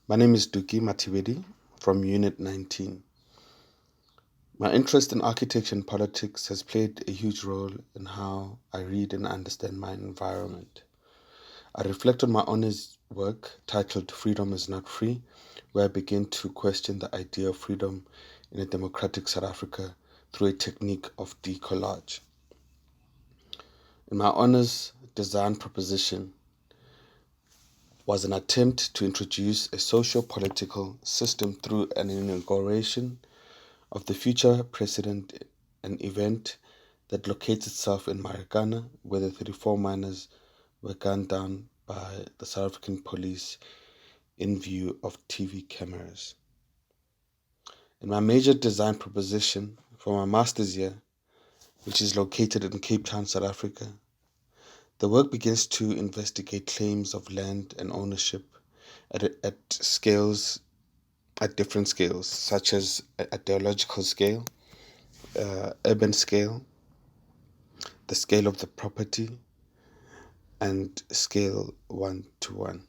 My name is Tuki Mathibedi from Unit 19. My interest in architecture and politics has played a huge role in how I read and understand my environment. I reflect on my honours work titled Freedom is Not Free, where I begin to question the idea of freedom in a democratic South Africa through a technique of decollage. In my honours design proposition was an attempt to introduce a socio-political system through an inauguration of the future president, an event that locates itself in Marikana, where the 34 miners were gunned down by the South African police in view of TV cameras. In my major design proposition for my master's year, which is located in Cape Town, South Africa, the work begins to investigate claims of land and ownership at scales, at different scales, such as ideological scale, urban scale, the scale of the property, and scale 1 to 1.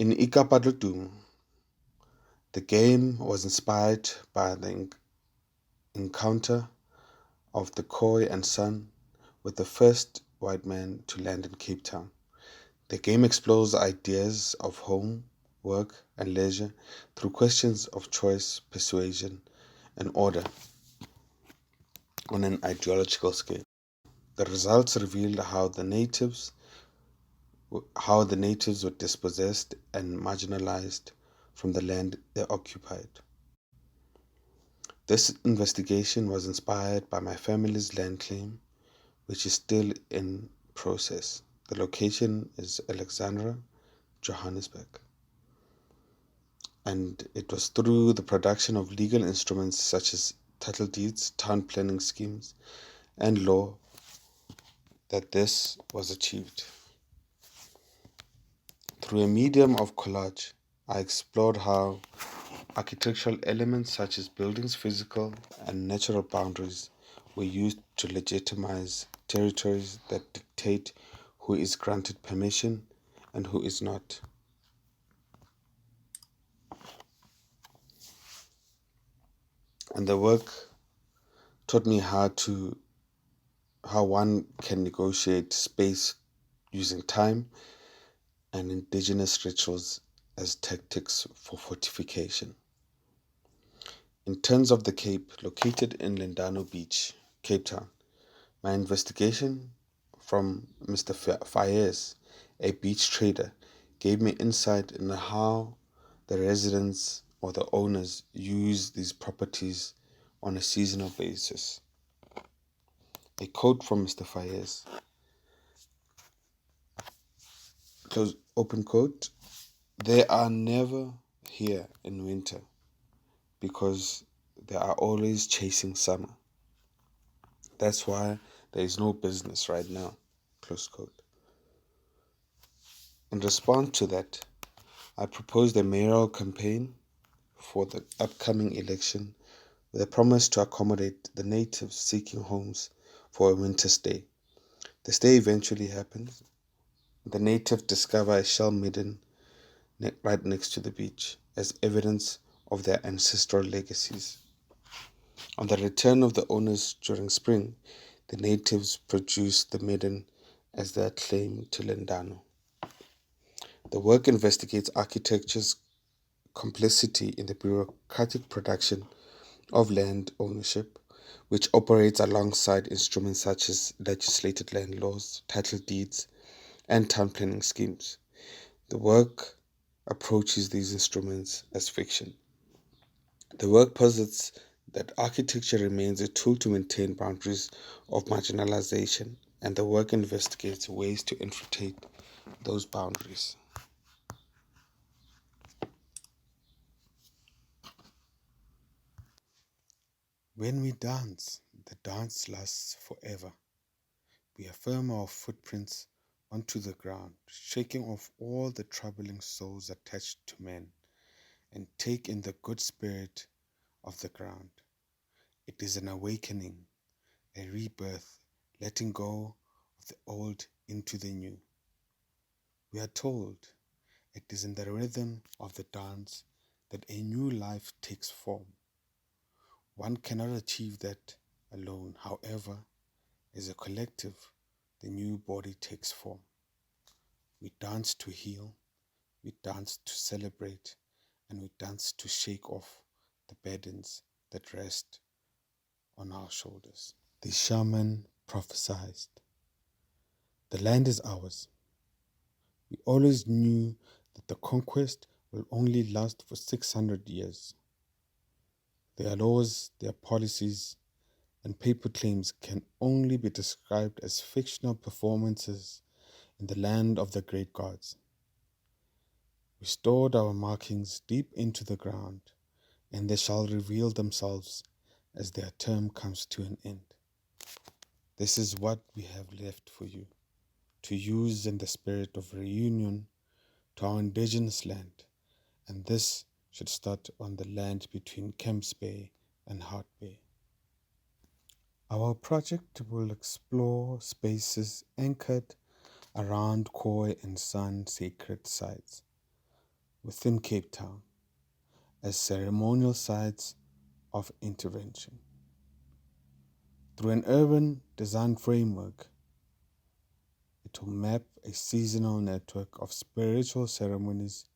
In Ikapadutu, the game was inspired by the encounter of the Khoi and Son with the first white man to land in Cape Town. The game explores ideas of home, work, and leisure through questions of choice, persuasion, and order on an ideological scale. The results revealed how the natives were dispossessed and marginalized from the land they occupied. This investigation was inspired by my family's land claim, which is still in process. The location is Alexandra, Johannesburg. And it was through the production of legal instruments such as title deeds, town planning schemes, and law that this was achieved. Through a medium of collage, I explored how architectural elements such as buildings' physical and natural boundaries were used to legitimize territories that dictate who is granted permission and who is not. And the work taught me how one can negotiate space using time and indigenous rituals as tactics for fortification. In terms of the Cape, located in Lindano Beach, Cape Town, my investigation from Mr. Fayez, a beach trader, gave me insight into how the residents or the owners use these properties on a seasonal basis. A quote from Mr. Fayez, close open quote, "They are never here in winter because they are always chasing summer. That's why there is no business right now." Close quote. In response to that, I proposed a mayoral campaign for the upcoming election with a promise to accommodate the natives seeking homes for a winter stay. The stay eventually happens. The natives discover a shell midden right next to the beach as evidence of their ancestral legacies. On the return of the owners during spring, the natives produce the midden as their claim to Lendano. The work investigates architecture's complicity in the bureaucratic production of land ownership, which operates alongside instruments such as legislated land laws, title deeds, and town planning schemes. The work approaches these instruments as fiction. The work posits that architecture remains a tool to maintain boundaries of marginalization, and the work investigates ways to infiltrate those boundaries. When we dance, the dance lasts forever. We affirm our footprints onto the ground, shaking off all the troubling souls attached to men, and take in the good spirit of the ground. It is an awakening, a rebirth, letting go of the old into the new. We are told It is in the rhythm of the dance that a new life takes form. One cannot achieve that alone. However, as a collective, the new body takes form. We dance to heal, we dance to celebrate, and we dance to shake off the burdens that rest on our shoulders. The shaman prophesied, "The land is ours." We always knew that the conquest will only last for 600 years. Their laws, their policies, and paper claims can only be described as fictional performances in the land of the great gods. We stored our markings deep into the ground, and they shall reveal themselves as their term comes to an end. This is what we have left for you, to use in the spirit of reunion to our indigenous land, and this should start on the land between Kemps Bay and Hart Bay. Our project will explore spaces anchored around Khoi and San sacred sites within Cape Town as ceremonial sites of intervention. Through an urban design framework, it will map a seasonal network of spiritual ceremonies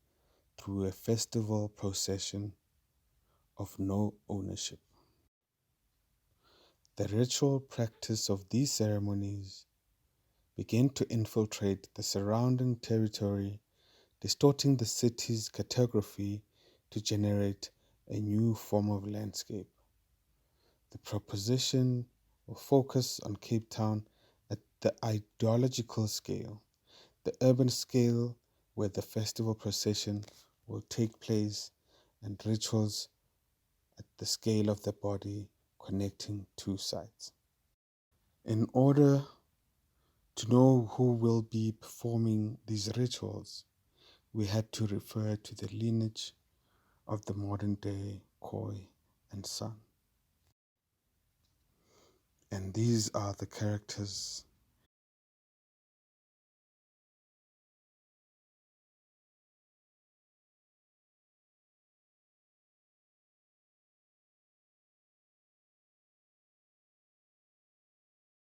through a festival procession of no ownership. The ritual practice of these ceremonies began to infiltrate the surrounding territory, distorting the city's cartography to generate a new form of landscape. The proposition will focus on Cape Town at the ideological scale, the urban scale where the festival procession will take place, and rituals at the scale of the body connecting two sites. In order to know who will be performing these rituals, we had to refer to the lineage of the modern day Khoi and San. And these are the characters